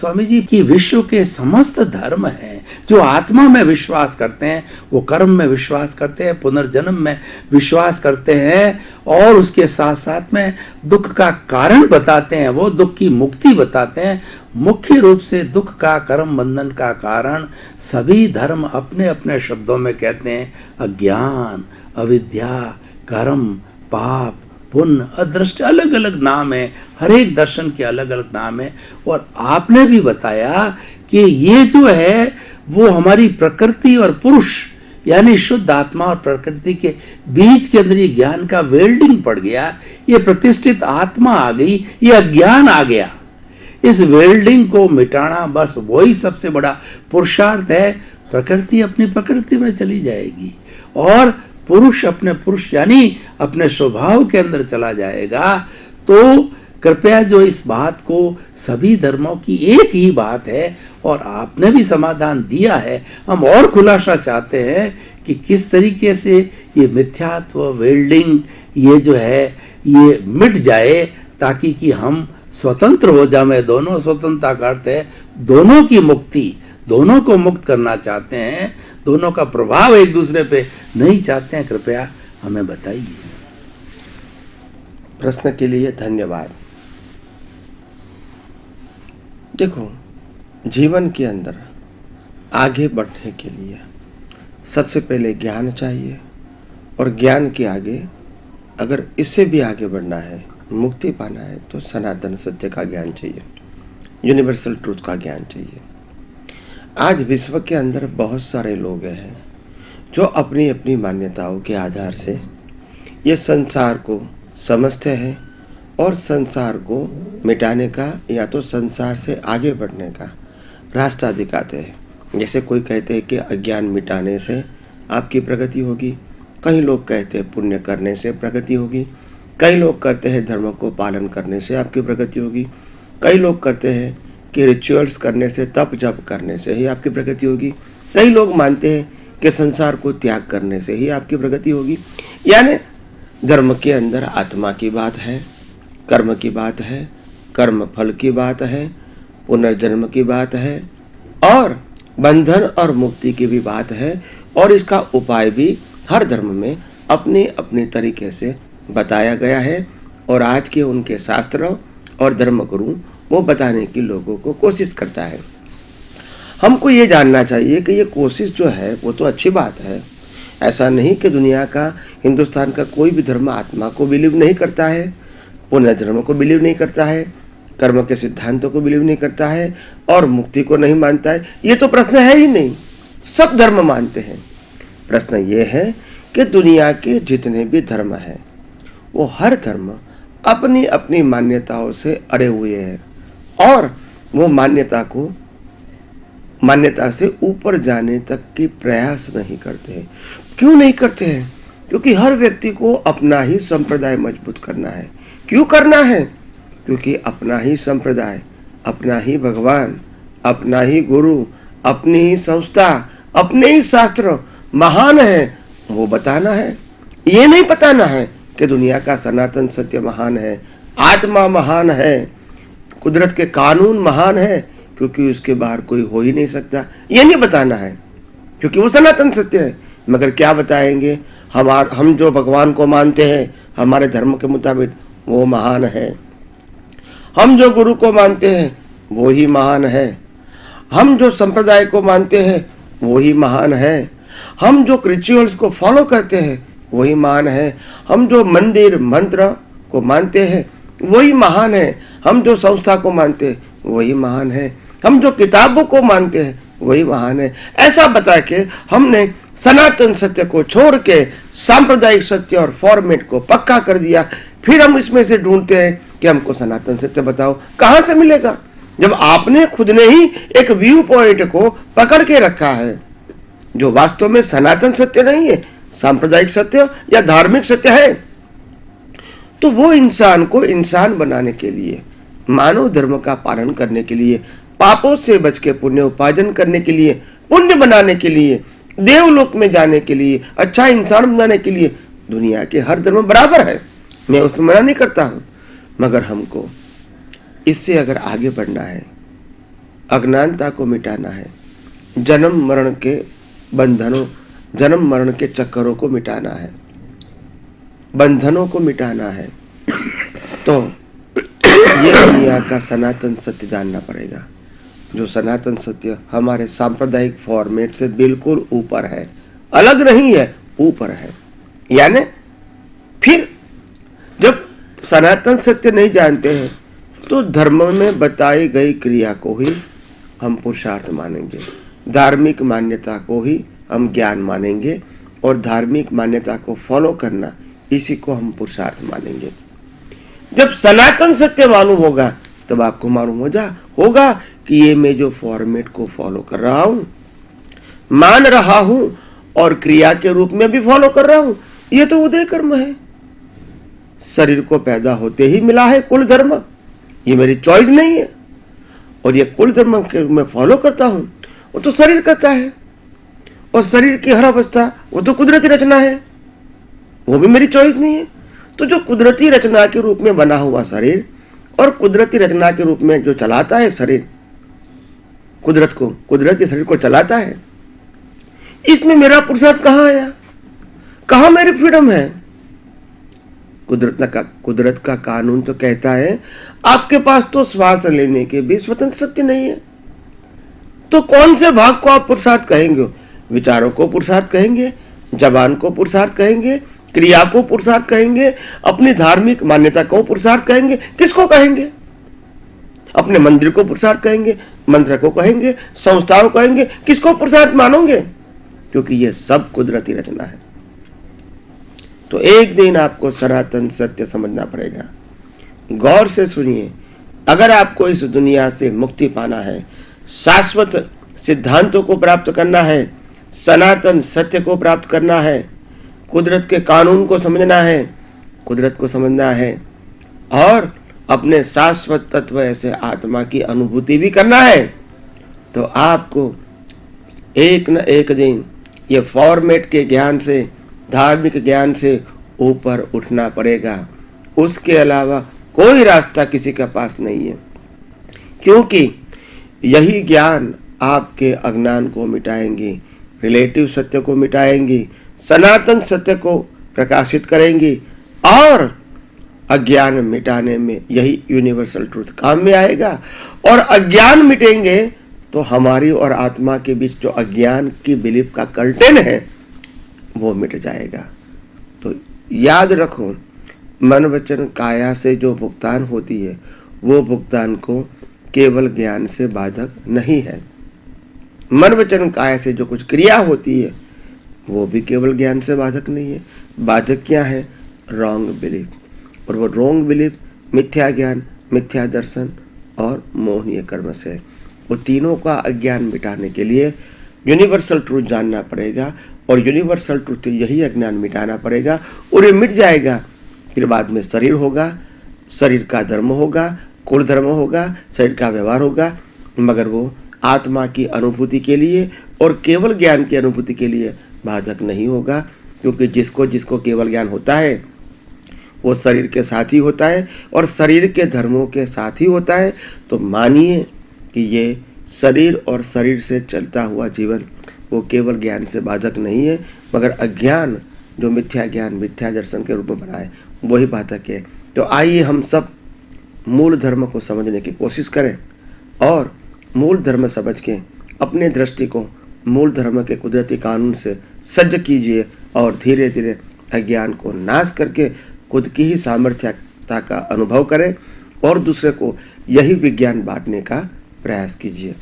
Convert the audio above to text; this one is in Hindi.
स्वामी जी कि विश्व के समस्त धर्म हैं, जो आत्मा में विश्वास करते हैं, वो कर्म में विश्वास करते हैं, पुनर्जन्म में विश्वास करते हैं, और उसके साथ साथ में दुख का कारण बताते हैं, वो दुख की मुक्ति बताते हैं। मुख्य रूप से दुख का, कर्म बंधन का कारण सभी धर्म अपने अपने शब्दों में कहते हैं अज्ञान, अविद्या, कर्म, पाप, पुण्य, अदृष्ट, अलग अलग नाम है, हर एक दर्शन के अलग अलग नाम है। और आपने भी बताया कि ये जो है वो हमारी प्रकृति और पुरुष यानी शुद्ध आत्मा और प्रकृति के बीच के अंदर ये ज्ञान का वेल्डिंग पड़ गया, ये प्रतिष्ठित आत्मा आ गई, ये अज्ञान आ गया। इस वेल्डिंग को मिटाना बस वही सबसे बड़ा पुरुषार्थ है। प्रकृति अपनी प्रकृति में चली जाएगी और पुरुष अपने पुरुष यानी अपने स्वभाव के अंदर चला जाएगा। तो कृपया जो इस बात को, सभी धर्मों की एक ही बात है और आपने भी समाधान दिया है, हम और खुलासा चाहते हैं कि किस तरीके से ये मिथ्यात्व, वेल्डिंग ये जो है ये मिट जाए, ताकि कि हम स्वतंत्र हो जाए। दोनों स्वतंत्रता का अर्थ है दोनों की मुक्ति, दोनों को मुक्त करना चाहते हैं, दोनों का प्रभाव एक दूसरे पे नहीं चाहते हैं। कृपया हमें बताइए। प्रश्न के लिए धन्यवाद। देखो, जीवन के अंदर आगे बढ़ने के लिए सबसे पहले ज्ञान चाहिए, और ज्ञान के आगे अगर इससे भी आगे बढ़ना है, मुक्ति पाना है, तो सनातन सत्य का ज्ञान चाहिए, यूनिवर्सल ट्रूथ का ज्ञान चाहिए। आज विश्व के अंदर बहुत सारे लोग हैं जो अपनी अपनी मान्यताओं के आधार से ये संसार को समझते हैं और संसार को मिटाने का या तो संसार से आगे बढ़ने का रास्ता दिखाते हैं। जैसे कोई कहते हैं कि अज्ञान मिटाने से आपकी प्रगति होगी, कई लोग कहते हैं पुण्य करने से प्रगति होगी, कई लोग कहते हैं धर्म को पालन करने से आपकी प्रगति होगी, कई लोग कहते हैं कि रिचुअल्स करने से, तप जप करने से ही आपकी प्रगति होगी, कई लोग मानते हैं कि संसार को त्याग करने से ही आपकी प्रगति होगी। यानी धर्म के अंदर आत्मा की बात है, कर्म की बात है, कर्म फल की बात है, पुनर्जन्म की बात है, और बंधन और मुक्ति की भी बात है, और इसका उपाय भी हर धर्म में अपने अपने तरीके से बताया गया है। और आज के उनके शास्त्र और धर्मगुरु वो बताने की लोगों को कोशिश करता है। हमको ये जानना चाहिए कि ये कोशिश जो है वो तो अच्छी बात है। ऐसा नहीं कि दुनिया का, हिंदुस्तान का कोई भी धर्म आत्मा को बिलीव नहीं करता है, पुनर्जन्म को बिलीव नहीं करता है, कर्म के सिद्धांतों को बिलीव नहीं करता है, और मुक्ति को नहीं मानता है। ये तो प्रश्न है ही नहीं, सब धर्म मानते हैं। प्रश्न ये है कि दुनिया के जितने भी धर्म हैं वो हर धर्म अपनी अपनी मान्यताओं से अड़े हुए हैं, और वो मान्यता से ऊपर जाने तक की प्रयास नहीं करते हैं। क्यों नहीं करते हैं? क्योंकि हर व्यक्ति को अपना ही संप्रदाय मजबूत करना है। क्यों करना है? क्योंकि अपना ही संप्रदाय, अपना ही भगवान, अपना ही गुरु, अपनी ही संस्था, अपने ही शास्त्र महान है, वो बताना है। ये नहीं बताना है कि दुनिया का सनातन सत्य महान है, आत्मा महान है, कुदरत के कानून महान है, क्योंकि उसके बाहर कोई हो ही नहीं सकता। ये नहीं बताना है, क्योंकि वो सनातन सत्य है। मगर क्या बताएंगे? हम जो भगवान को मानते हैं हमारे धर्म के मुताबिक वो महान है, हम जो गुरु को मानते हैं वो ही महान है, हम जो संप्रदाय को मानते हैं वो ही महान है, हम जो रिचुअल्स को फॉलो करते हैं वही महान है, हम जो मंदिर मंत्र को मानते हैं वही महान है, हम जो संस्था को मानते हैं वही महान है, हम जो किताबों को मानते हैं वही महान है। ऐसा बता के हमने सनातन सत्य को छोड़ के सांप्रदायिक सत्य और फॉर्मेट को पक्का कर दिया। फिर हम इसमें से ढूंढते हैं कि हमको सनातन सत्य बताओ। कहां से मिलेगा जब आपने खुद ने ही एक व्यू पॉइंट को पकड़ के रखा है जो वास्तव में सनातन सत्य नहीं है, सांप्रदायिक सत्य या धार्मिक सत्य है। तो वो इंसान को इंसान बनाने के लिए, मानव धर्म का पालन करने के लिए, पापों से बच के पुण्य उपार्जन करने के लिए, पुण्य बनाने के लिए, देवलोक में जाने के लिए, अच्छा इंसान बनाने के लिए दुनिया के हर धर्म बराबर है, मैं उसमें मना नहीं करता हूं। मगर हमको इससे अगर आगे बढ़ना है अज्ञानता को मिटाना है, जन्म मरण के बंधनों, जन्म मरण के चक्करों को मिटाना है, बंधनों को मिटाना है, तो ये दुनिया का सनातन सत्य जानना पड़ेगा। जो सनातन सत्य हमारे सांप्रदायिक फॉर्मेट से बिल्कुल ऊपर है, अलग नहीं है, ऊपर है। यानी फिर जब सनातन सत्य नहीं जानते हैं तो धर्म में बताई गई क्रिया को ही हम पुरुषार्थ मानेंगे, धार्मिक मान्यता को ही हम ज्ञान मानेंगे, और धार्मिक मान्यता को फॉलो करना, इसी को हम पुरुषार्थ मानेंगे। जब सनातन सत्य मालूम होगा तब आपको मालूम होगा कि ये मैं जो फॉर्मेट को फॉलो कर रहा हूं, मान रहा हूं और क्रिया के रूप में भी फॉलो कर रहा हूं, ये तो उदय कर्म है। शरीर को पैदा होते ही मिला है कुल धर्म, ये मेरी चॉइस नहीं है। और ये कुल धर्म के मैं फॉलो करता हूं, वो तो शरीर करता है, और शरीर की हर अवस्था वो तो कुदरती रचना है, वो भी मेरी चॉइस नहीं है। तो जो कुदरती रचना के रूप में बना हुआ शरीर और कुदरती रचना के रूप में जो चलाता है शरीर, कुदरती शरीर को चलाता है, इसमें मेरा पुरुषार्थ कहाँ आया, कहाँ मेरी फ्रीडम है? कुदरत का कानून तो कहता है आपके पास तो श्वास लेने के भी स्वतंत्र सत्य नहीं है। तो कौन से भाग को आप पुरुषार्थ कहेंगे? विचारों को पुरुषार्थ कहेंगे, जबान को पुरुषार्थ कहेंगे, क्रिया को पुरुषार्थ कहेंगे, अपनी धार्मिक मान्यता को पुरुषार्थ कहेंगे? किसको कहेंगे? अपने मंदिर को पुरुषार्थ कहेंगे, मंत्र को कहेंगे, संस्थाओं को कहेंगे? किसको पुरुषार्थ मानोगे? क्योंकि ये सब कुदरती रचना है। तो एक दिन आपको सनातन सत्य समझना पड़ेगा। गौर से सुनिए, अगर आपको इस दुनिया से मुक्ति पाना है, शाश्वत सिद्धांतों को प्राप्त करना है, सनातन सत्य को प्राप्त करना है, कुदरत के कानून को समझना है, कुदरत को समझना है, और अपने शाश्वत तत्व ऐसे आत्मा की अनुभूति भी करना है, तो आपको एक न एक दिन ये फॉर्मेट के ज्ञान से, धार्मिक ज्ञान से ऊपर उठना पड़ेगा। उसके अलावा कोई रास्ता किसी के पास नहीं है, क्योंकि यही ज्ञान आपके अज्ञान को मिटाएंगी, रिलेटिव सत्य को मिटाएंगी, सनातन सत्य को प्रकाशित करेंगी, और अज्ञान मिटाने में यही यूनिवर्सल ट्रूथ काम में आएगा। और अज्ञान मिटेंगे तो हमारी और आत्मा के बीच जो अज्ञान की बिलीफ का कर्टेन है वो मिट जाएगा। तो याद रखो, मन वचन काया से जो भुगतान होती है वो भुगतान को केवल ज्ञान से बाधक नहीं है। मन वचन काया से जो कुछ क्रिया होती है वो भी केवल ज्ञान से बाधक नहीं है। बाधक क्या है? Wrong belief. और वो रॉन्ग बिलीफ मिथ्या ज्ञान, मिथ्या दर्शन और मोहनीय कर्म से। वो तीनों का अज्ञान मिटाने के लिए यूनिवर्सल ट्रूथ जानना पड़ेगा, और यूनिवर्सल ट्रूथ यही अज्ञान मिटाना पड़ेगा, और ये मिट जाएगा। फिर बाद में शरीर होगा, शरीर का धर्म होगा, कुल धर्म होगा, शरीर का व्यवहार होगा, मगर वो आत्मा की अनुभूति के लिए और केवल ज्ञान की अनुभूति के लिए बाधक नहीं होगा। क्योंकि जिसको केवल ज्ञान होता है वो शरीर के साथ ही होता है और शरीर के धर्मों के साथ ही होता है। तो मानिए कि ये शरीर और शरीर से चलता हुआ जीवन वो केवल ज्ञान से बाधक नहीं है, मगर अज्ञान जो मिथ्या ज्ञान, मिथ्या दर्शन के रूप में बना है वही बाधक है। तो आइए हम सब मूल धर्म को समझने की कोशिश करें, और मूल धर्म समझ के अपने दृष्टि को मूल धर्म के कुदरती कानून से सज्ज कीजिए, और धीरे धीरे अज्ञान को नाश करके खुद की ही सामर्थ्यता का अनुभव करें और दूसरे को यही विज्ञान बांटने का प्रयास कीजिए।